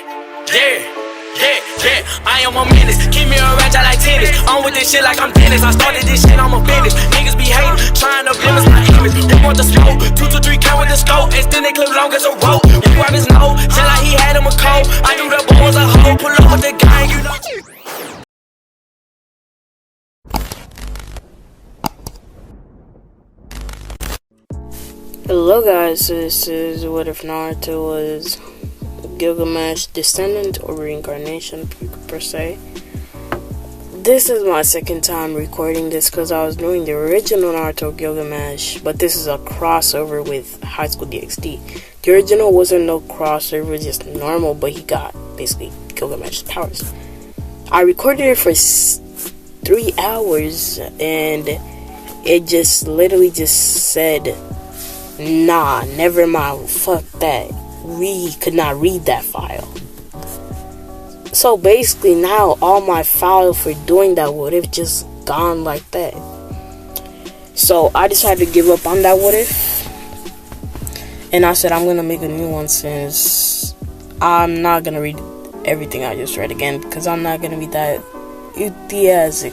I am a menace. Keep me a ratchet like tennis. I'm with this shit like I'm Dennis. I started this shit, I'm a business. Niggas be hating, trying to blemish my image. Who want the smoke? 2 to 3 count with the scope. Extended clip long as a rope. You grab his nose, tell like he had him a cold. I do the balls a hoe. Pull up with the gang, you know. Hello guys, this is What If Naruto Was Gilgamesh Descendant or Reincarnation per se. This is my second time recording this because I was doing the original Naruto Gilgamesh, but this is a crossover with High School DxD. The original wasn't no crossover, just normal, but he got basically Gilgamesh's powers. I recorded it for 3 hours and it just literally just said, nah, never mind, fuck that. We could not read that file. So basically now all my file for doing that would have just gone like that. So I decided to give up on that what if. And I said I'm gonna make a new one since I'm not gonna read everything I just read again, because I'm not gonna be that enthusiastic,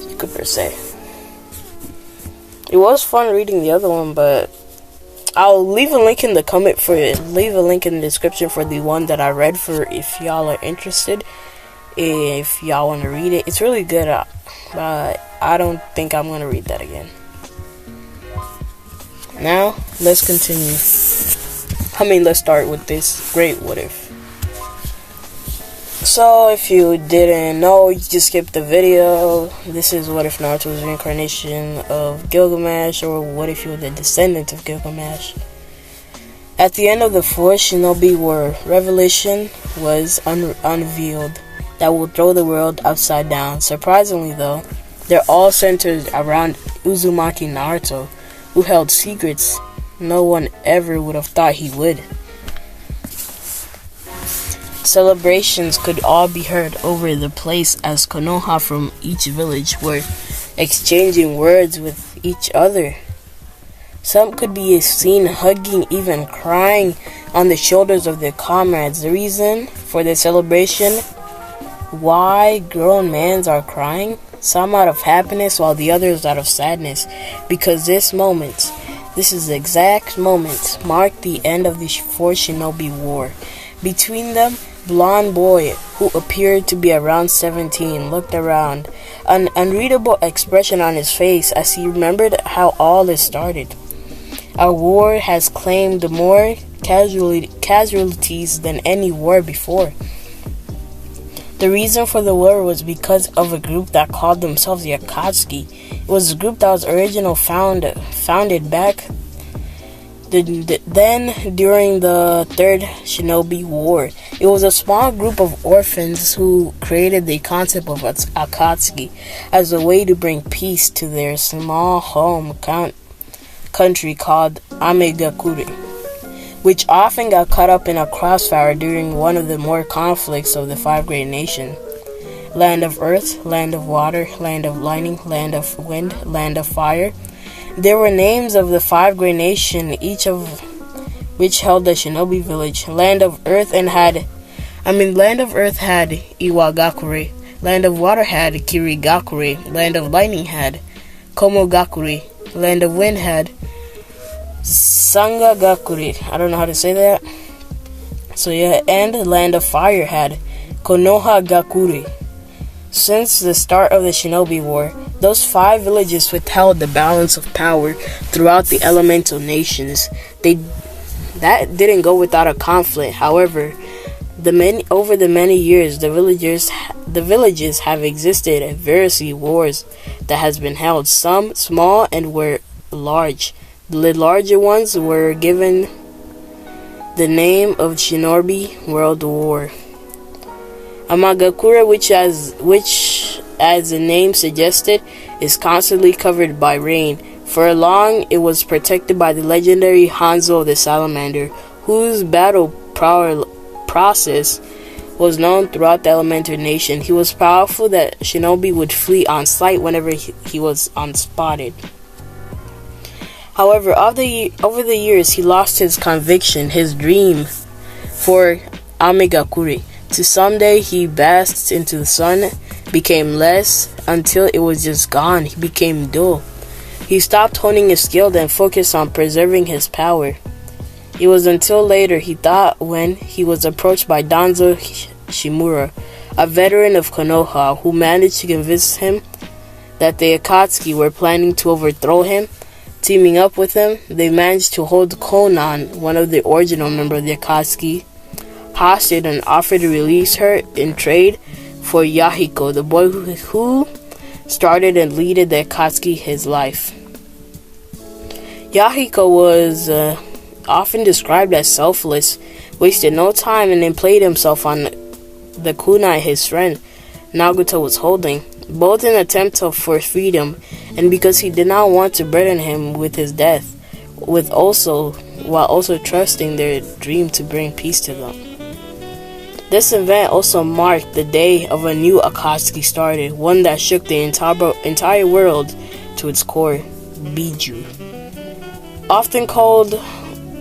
you could per se. It was fun reading the other one, but I'll leave a link in the description for the one that I read for if y'all are interested. If y'all want to read it, it's really good, but I don't think I'm gonna read that again. Now let's continue. Let's start with this great what if. So, if you didn't know, you just skipped the video. This is What If Naruto was Reincarnation of Gilgamesh, or what if you were the descendant of Gilgamesh. At the end of the 4th Shinobi War, revelation was unveiled that will throw the world upside down. Surprisingly though, they're all centered around Uzumaki Naruto, who held secrets no one ever would have thought he would. Celebrations could all be heard over the place as Konoha from each village were exchanging words with each other. Some could be seen hugging, even crying on the shoulders of their comrades. The reason for the celebration, why grown men are crying, some out of happiness while the others out of sadness, because this is the exact moment, marked the end of the 4th Shinobi War. Between them, blonde boy who appeared to be around 17 looked around, an unreadable expression on his face as he remembered how all this started. Our war has claimed more casualties than any war before. The reason for the war was because of a group that called themselves the Akatsuki. It was a group that was originally founded back then during the 3rd Shinobi War. It was a small group of orphans who created the concept of Akatsuki as a way to bring peace to their small home country called Amegakure, which often got caught up in a crossfire during one of the more conflicts of the 5 great nations. Land of earth, land of water, land of lightning, land of wind, land of fire. There were names of the 5 great nations, each of which held a shinobi village. Land of earth had Iwagakure. Land of water had Kirigakure. Land of lightning had Komogakure. Land of wind had Sangagakure. I don't know how to say that. So yeah, and land of fire had Konohagakure. Since the start of the Shinobi War, those 5 villages withheld the balance of power throughout the elemental nations. That didn't go without a conflict. However, over the many years, the villages have existed at various wars that has been held. Some small and were large. The larger ones were given the name of Shinobi World War. Amagakure, which as the name suggested, is constantly covered by rain. For long, it was protected by the legendary Hanzo the Salamander, whose battle process was known throughout the elemental nation. He was powerful that shinobi would flee on sight whenever he was unspotted. However, over the years, he lost his conviction, his dream for Amegakure. To someday he basked into the sun, became less, until it was just gone. He became dull. He stopped honing his skill and focused on preserving his power. It was until later he thought when he was approached by Danzo Shimura, a veteran of Konoha, who managed to convince him that the Akatsuki were planning to overthrow him. Teaming up with him, they managed to hold Konan, one of the original members of the Akatsuki, hostage and offered to release her in trade for Yahiko, the boy who started and leaded the Akatsuki his life. Yahiko was often described as selfless, wasted no time, and then played himself on the kunai his friend Nagito was holding, both in an attempt for freedom and because he did not want to burden him with his death, while also trusting their dream to bring peace to them. This event also marked the day of a new Akatsuki started, one that shook the entire world to its core, Biju. Often called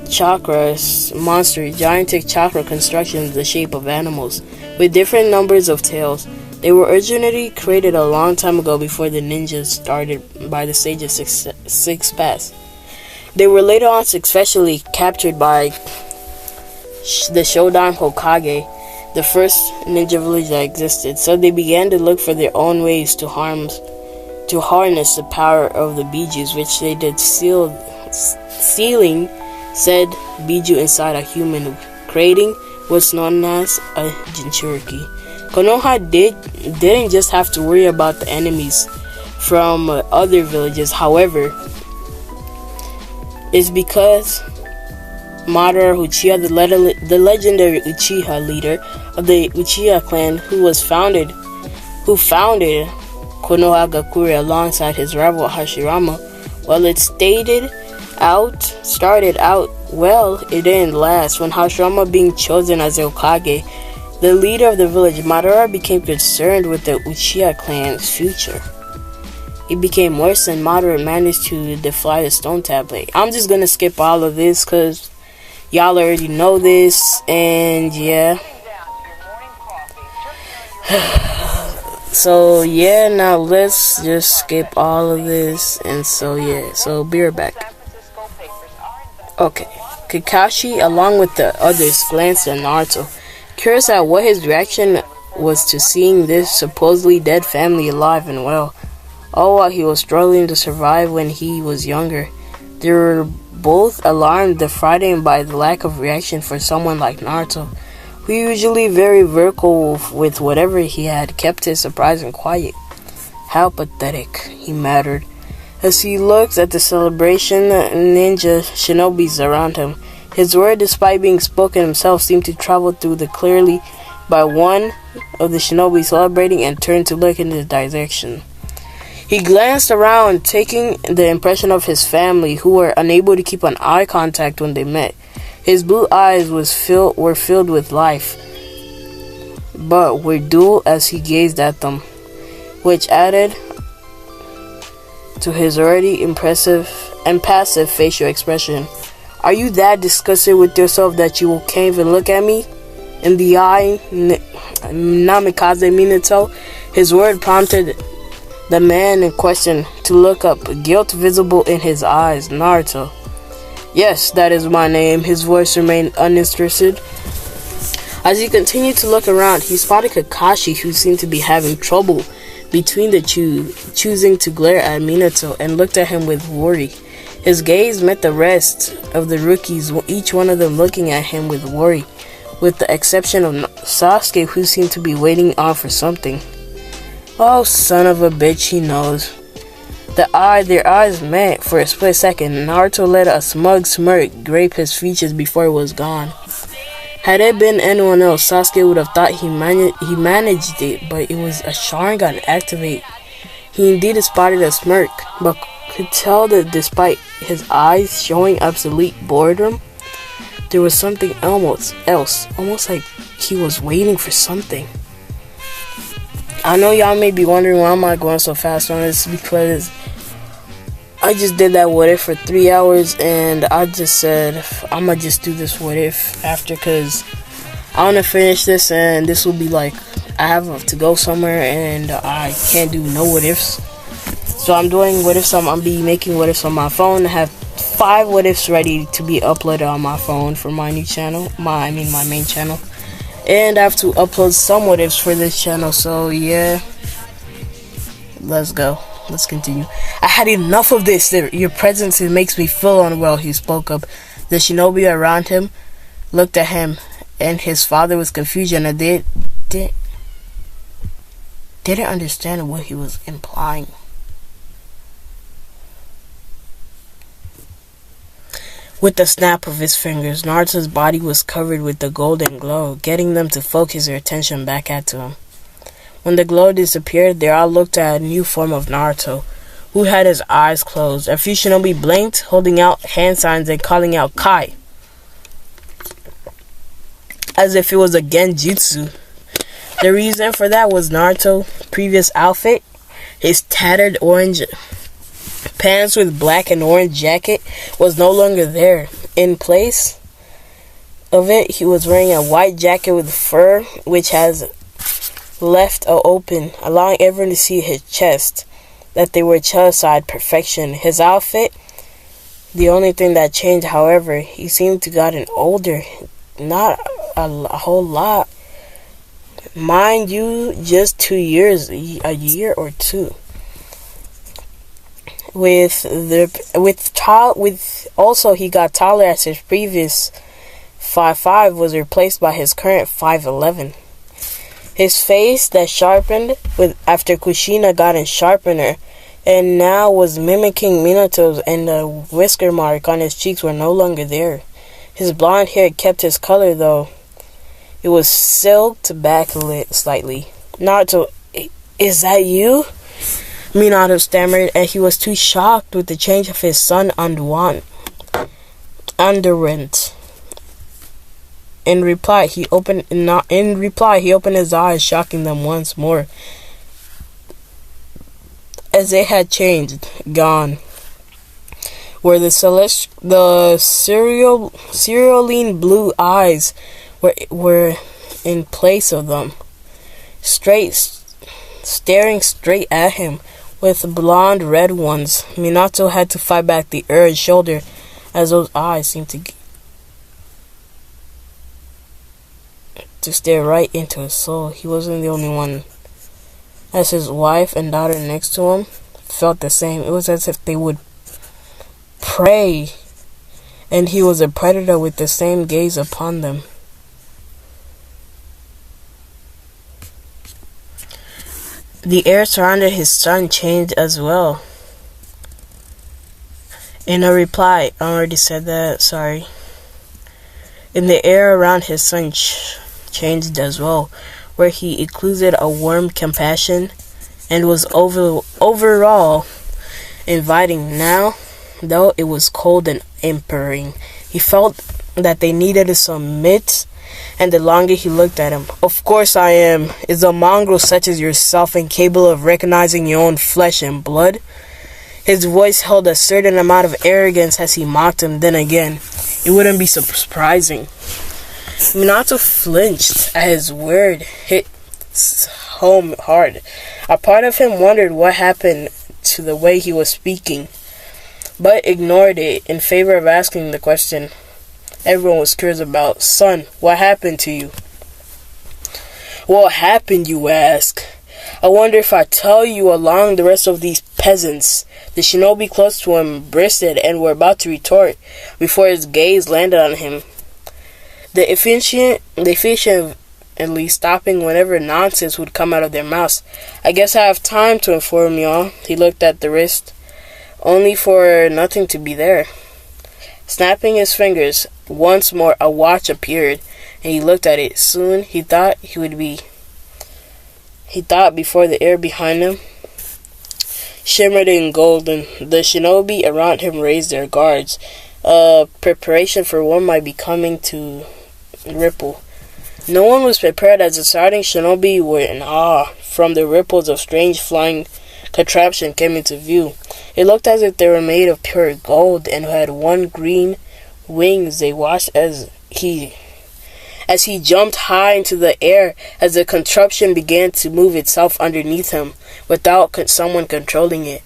chakras, monsters, gigantic chakra constructions in the shape of animals, with different numbers of tails. They were originally created a long time ago before the ninjas started by the sage of six paths. They were later on successfully captured by the Shodan Hokage, the first ninja village that existed, so they began to look for their own ways to harness the power of the Bijus, which they did sealing said Biju inside a human, creating what's known as a Jinchuriki. Konoha didn't just have to worry about the enemies from other villages. However, it's because Madara Uchiha, the legendary Uchiha leader of the Uchiha clan, who founded Konohagakure alongside his rival Hashirama. While it started out well, it didn't last. When Hashirama being chosen as the Hokage, the leader of the village, Madara became concerned with the Uchiha clan's future. It became worse and Madara managed to defy the stone tablet. I'm just gonna skip all of this because y'all already know this, and yeah. So yeah, now let's just skip all of this, and so yeah, so be right back. Okay, Kakashi, along with the others, glanced at Naruto, curious at what his reaction was to seeing this supposedly dead family alive and well, all while he was struggling to survive when he was younger. They were both alarmed and frightened by the lack of reaction for someone like Naruto, who usually very vocal with whatever he had, kept his surprise and quiet. How pathetic, he muttered, as he looked at the celebration ninja shinobis around him. His word, despite being spoken himself, seemed to travel through the clearly by one of the shinobi celebrating, and turned to look in his direction. He glanced around, taking the impression of his family, who were unable to keep an eye contact when they met. His blue eyes were filled with life, but were dull as he gazed at them, which added to his already impassive facial expression. Are you that disgusted with yourself that you can't even look at me in the eye, Namikaze Minato? His word prompted the man in question to look up, guilt visible in his eyes. Naruto. Yes, that is my name. His voice remained uninterested. As he continued to look around, he spotted Kakashi, who seemed to be having trouble between the two, choosing to glare at Minato, and looked at him with worry. His gaze met the rest of the rookies, each one of them looking at him with worry, with the exception of Sasuke, who seemed to be waiting on for something. Oh, son of a bitch, he knows. Their eyes met for a split second. Naruto let a smug smirk grape his features before it was gone. Had it been anyone else, Sasuke would have thought he managed it, but it was a Sharingan activate. He indeed spotted a smirk, but could tell that despite his eyes showing absolute boredom, there was something almost like he was waiting for something. I know y'all may be wondering why am I going so fast on this, because I just did that what if for 3 hours, and I just said I'ma just do this what if after, because I want to finish this, and this will be like, I have to go somewhere and I can't do no what ifs. So I'm doing what ifs. I'm be making what ifs on my phone. I have 5 what ifs ready to be uploaded on my phone for my new channel. My main channel. And I have to upload some what ifs for this channel. So yeah, let's go. Let's continue. I had enough of this. Your presence, it makes me feel unwell, he spoke up. The shinobi around him looked at him and his father with confusion, and they didn't understand what he was implying. With the snap of his fingers, Naruto's body was covered with the golden glow, getting them to focus their attention back at him. When the glow disappeared, they all looked at a new form of Naruto, who had his eyes closed. A few shinobi blinked, holding out hand signs and calling out Kai, as if it was a genjutsu. The reason for that was Naruto's previous outfit. His tattered orange pants with black and orange jacket was no longer there. In place of it, he was wearing a white jacket with fur, which has left open, allowing everyone to see his chest, that they were chest-side perfection. His outfit, the only thing that changed, however, he seemed to gotten older, not a whole lot. Mind you, just 2 years, a year or two. Also he got taller, as his previous 5'5" was replaced by his current 5'11". His face that sharpened after Kushina gotten sharpener and now was mimicking Minato's, and the whisker mark on his cheeks were no longer there. His blonde hair kept his color, though it was silked back slightly. Naruto, is that you? Minato stammered, and he was too shocked with the change of his son underwent. In reply, he opened his eyes, shocking them once more, as they had changed, gone. Where the cerulean blue eyes were in place of them, staring straight at him with blonde red ones. Minato had to fight back the urge shoulder, as those eyes seemed to stare right into his soul. He wasn't the only one, as his wife and daughter next to him felt the same. It was as if they would pray, and he was a predator with the same gaze upon them. The air surrounding his son changed as well. In a reply, I already said that, sorry. In the air around his son changed as well, where he exuded a warm compassion and was overall inviting. Now, though it was cold and empowering, he felt that they needed to submit, and the longer he looked at him. Of course I am. Is a mongrel such as yourself incapable of recognizing your own flesh and blood? His voice held a certain amount of arrogance as he mocked him. Then again, it wouldn't be so surprising. Minato flinched at his word hit home hard. A part of him wondered what happened to the way he was speaking, but ignored it in favor of asking the question everyone was curious about. Son, what happened to you? What happened, you ask? I wonder if I tell you along the rest of these peasants. The shinobi close to him bristled and were about to retort before his gaze landed on him. The efficiently stopping whenever nonsense would come out of their mouths. I guess I have time to inform y'all. He looked at the wrist, only for nothing to be there. Snapping his fingers, once more a watch appeared, and he looked at it. Soon he thought before the air behind him shimmered in golden. The shinobi around him raised their guards. Preparation for what might be coming to ripple. No one was prepared, as the starting shinobi were in awe from the ripples of strange flying contraption came into view. It looked as if they were made of pure gold and had one green wings. They watched as as he jumped high into the air as the contraption began to move itself underneath him without someone controlling it.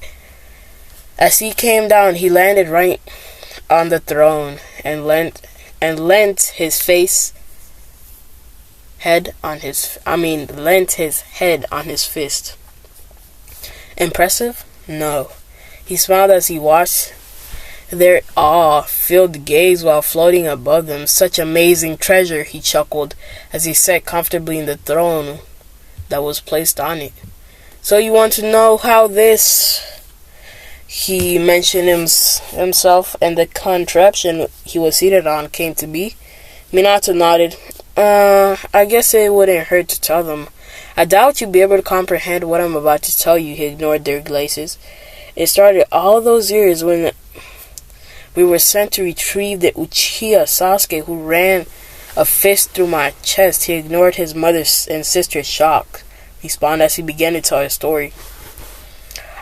As he came down, he landed right on the throne and leant his head on his fist. Impressive? No. He smiled as he watched their awe-filled gaze while floating above them. Such amazing treasure, he chuckled as he sat comfortably in the throne that was placed on it. So you want to know how this... He mentioned himself and the contraption he was seated on came to be. Minato nodded. I guess it wouldn't hurt to tell them. I doubt you'd be able to comprehend what I'm about to tell you, he ignored their glances. It started all those years when we were sent to retrieve the Uchiha Sasuke who ran a fist through my chest. He ignored his mother's and sister's shock. He spawned as he began to tell his story.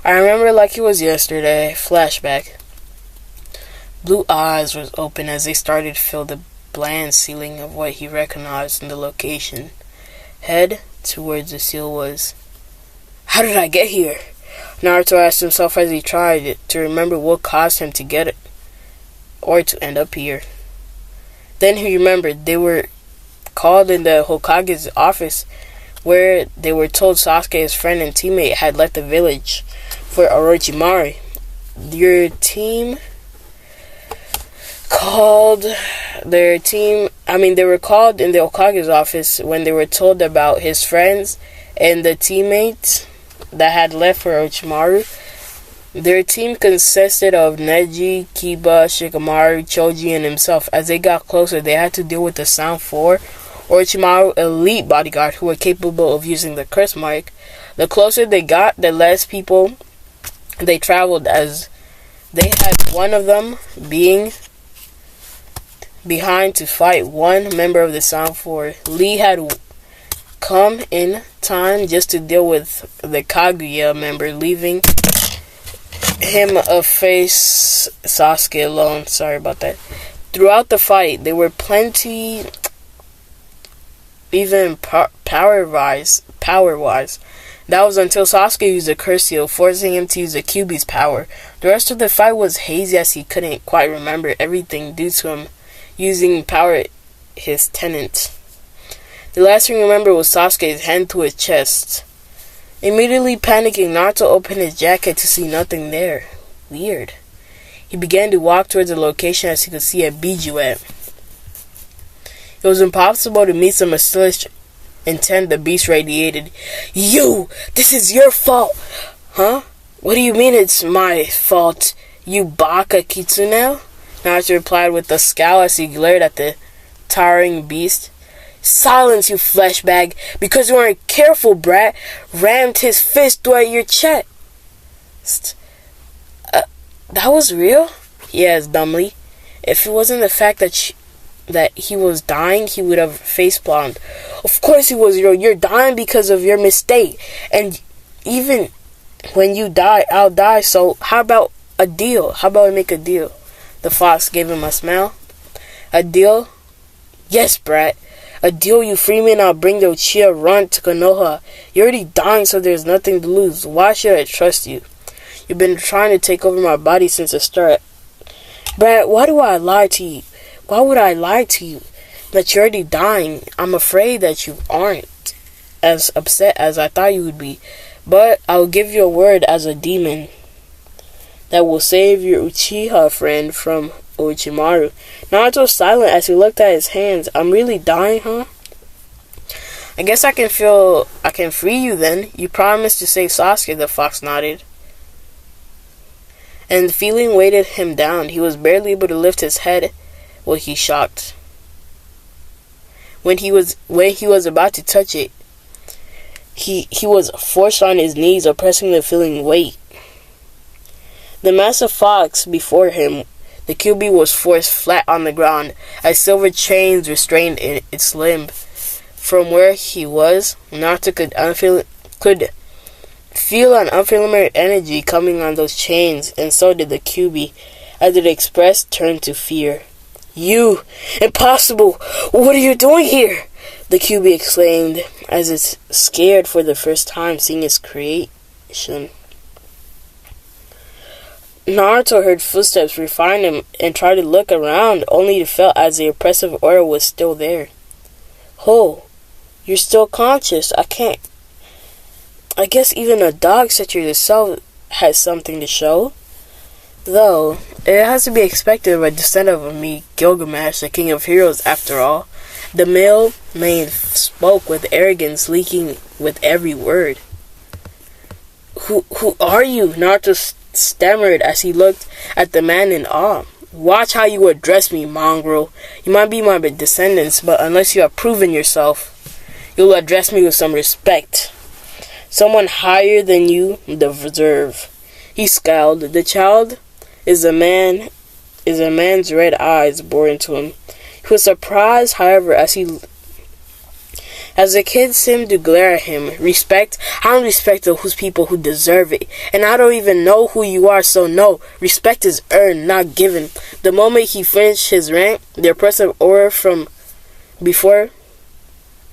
I remember like it was yesterday. Flashback. Blue eyes was open as they started to fill the bland ceiling of what he recognized in the location. Head towards the seal was. How did I get here? Naruto asked himself as he tried to remember what caused him to get it, or to end up here. Then he remembered they were called in the Hokage's office, where they were told Sasuke, his friend and teammate, had left the village for Orochimaru. They were called in the Hokage's office when they were told about his friends and the teammates that had left for Orochimaru. Their team consisted of Neji, Kiba, Shikamaru, Choji, and himself. As they got closer, they had to deal with the Sound 4, Orochimaru elite bodyguard who were capable of using the curse mark. The closer they got, the less people they traveled, as they had one of them being behind to fight one member of the Sound 4. Lee had come in time just to deal with the Kaguya member, leaving him face Sasuke alone. Sorry about that. Throughout the fight, there were plenty, even power-wise. That was until Sasuke used the curse seal, forcing him to use the Kyuubi's power. The rest of the fight was hazy as he couldn't quite remember everything due to him using power his tenant. The last thing he remembered was Sasuke's hand to his chest. Immediately panicking, Naruto opened his jacket to see nothing there. Weird. He began to walk towards the location as he could see a Biju at. It was impossible to meet the mysterious intent the beast radiated. You! This is your fault! Huh? What do you mean it's my fault, you Baka Kitsune? Naruto replied with a scowl as he glared at the towering beast. Silence, you flesh bag, because you weren't careful, brat. Rammed his fist through your chest. That was real? Yes, dumbly. If it wasn't the fact that he was dying, he would have facepalmed. Of course he was real. You're dying because of your mistake. And even when you die, I'll die. So how about a deal? How about we make a deal? The fox gave him a smile. A deal? Yes, brat. A deal, you free me and I'll bring the Uchiha run to Konoha. You're already dying, so there's nothing to lose. Why should I trust you? You've been trying to take over my body since the start. Brad, why do I lie to you? Why would I lie to you? That you're already dying. I'm afraid that you aren't as upset as I thought you would be. But I'll give you a word as a demon that will save your Uchiha friend from Orochimaru. Naruto was silent as he looked at his hands. I'm really dying, huh? I guess I can free you then. You promised to save Sasuke, the fox nodded. And the feeling weighted him down. He was barely able to lift his head. Well, he shocked. When he was about to touch it, he was forced on his knees, oppressing the feeling weight. The massive fox before him, the Kyuubi, was forced flat on the ground as silver chains restrained its limb. From where he was, Naruto could feel an unfamiliar energy coming on those chains, and so did the Kyuubi, as it expressed turned to fear. You! Impossible! What are you doing here? The QB exclaimed as it's scared for the first time seeing his creation. Naruto heard footsteps behind him and tried to look around, only to feel as the oppressive aura was still there. Oh, you're still conscious. I guess even a dog such as yourself has something to show. Though, it has to be expected of a descendant of me, Gilgamesh, the king of heroes after all. The male man spoke with arrogance, leaking with every word. Who are you? Naruto stammered as he looked at the man in awe. Watch how you address me, mongrel. You might be my descendants, but unless you have proven yourself, you'll address me with some respect. Someone higher than you deserve. He scowled. The child is a man's red eyes bore into him. He was surprised, however, as the kid seemed to glare at him. Respect? I don't respect those people who deserve it. And I don't even know who you are, so no. Respect is earned, not given. The moment he finished his rant, the oppressive aura from before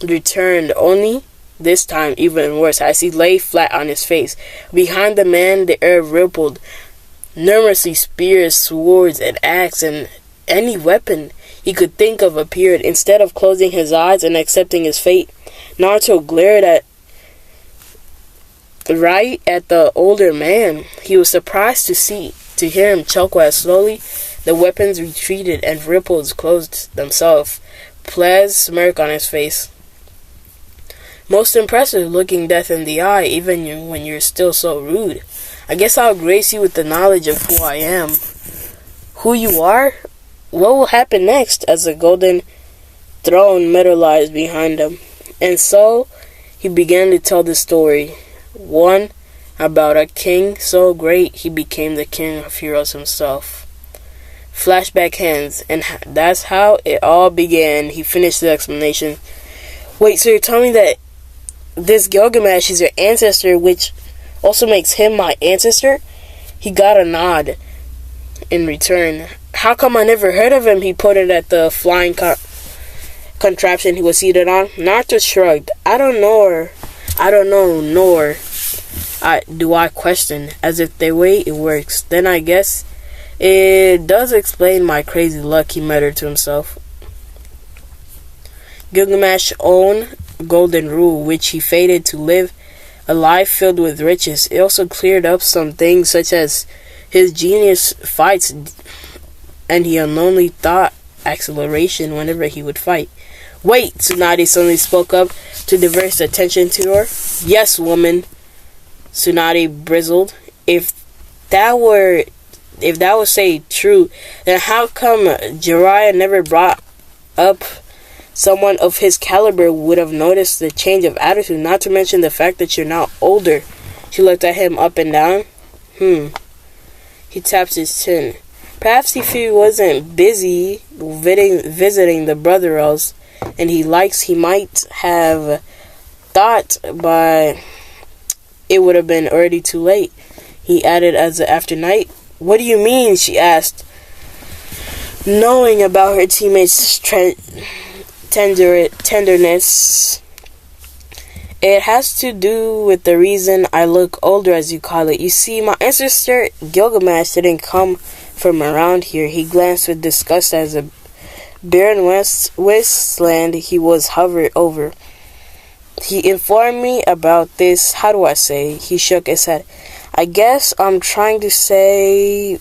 returned, only this time even worse, as he lay flat on his face. Behind the man, the air rippled. Numerously spears, swords, and axes, and any weapon he could think of appeared. Instead of closing his eyes and accepting his fate, Naruto glared right at the older man. He was surprised to hear him chuckle as slowly the weapons retreated and ripples closed themselves. Pleased smirk on his face. Most impressive, looking death in the eye, even when you're still so rude. I guess I'll grace you with the knowledge of who I am. Who you are? What will happen next? As the golden throne materialized behind him. And so, he began to tell the story. One about a king so great he became the king of heroes himself. Flashback hands, and that's how it all began. He finished the explanation. Wait, so you're telling me that this Gilgamesh is your ancestor, which also makes him my ancestor? He got a nod in return. How come I never heard of him? He pointed at the flying contraption he was seated on. Naruto shrugged. I don't know, nor do I question. As if the way it works, then I guess it does explain my crazy luck, he muttered to himself. Gilgamesh's own golden rule, which he fated to live a life filled with riches. It also cleared up some things, such as his genius fights and he unknowingly thought acceleration whenever he would fight. Wait, Tsunade suddenly spoke up to divert attention to her. Yes, woman, Tsunade bristled. If that was say true, then how come Jiraiya never brought up someone of his caliber would have noticed the change of attitude, not to mention the fact that you're now older? She looked at him up and down. He tapped his chin. Perhaps if he wasn't busy visiting the brother-else and he might have thought, but it would have been already too late. He added as after night. What do you mean? She asked, knowing about her teammate's tenderness. It has to do with the reason I look older, as you call it. You see, my ancestor Gilgamesh didn't come from around here. He glanced with disgust as a barren wasteland he was hovered over. He informed me about this. How do I say? He shook his head. I guess I'm trying to say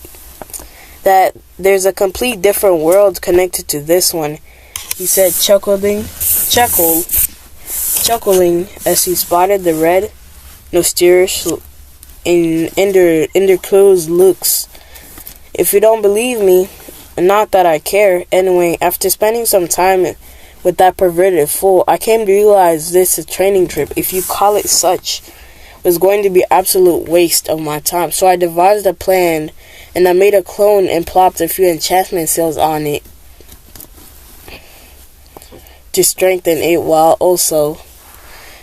that there's a complete different world connected to this one, he said, chuckling as he spotted the red, mysterious, interclosed looks. If you don't believe me, not that I care. Anyway, after spending some time with that perverted fool, I came to realize this training trip, if you call it such, was going to be absolute waste of my time. So I devised a plan, and I made a clone and plopped a few enchantment cells on it to strengthen it, while also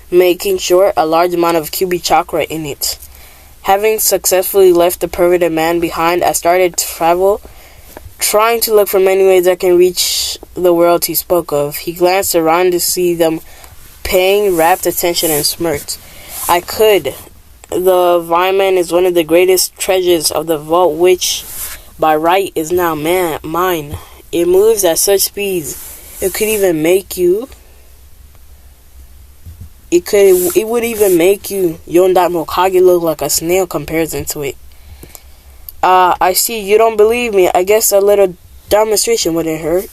making sure a large amount of QB chakra in it. Having successfully left the perverted man behind, I started to travel trying to look for many ways that can reach the world he spoke of. He glanced around to see them paying rapt attention and smirked. I could. The Vineman is one of the greatest treasures of the vault, which by right is now mine. It moves at such speeds. It could even make you. It would even make you Yondat Mokage look like a snail comparison to it. I see you don't believe me. I guess a little demonstration wouldn't hurt.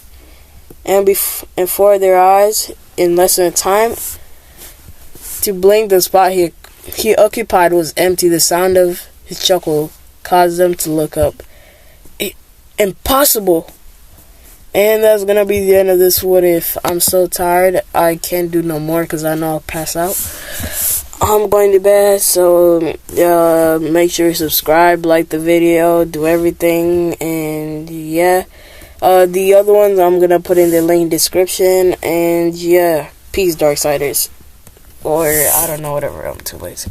And before their eyes, in less than time, to blink, the spot he occupied was empty. The sound of his chuckle caused them to look up. Impossible! And that's gonna be the end of this what if. I'm so tired, I can't do no more because I know I'll pass out. I'm going to bed, so make sure you subscribe, like the video, do everything, and yeah. The other ones I'm gonna put in the link description, and yeah. Peace, Darksiders. Or, I don't know, whatever, I'm too lazy.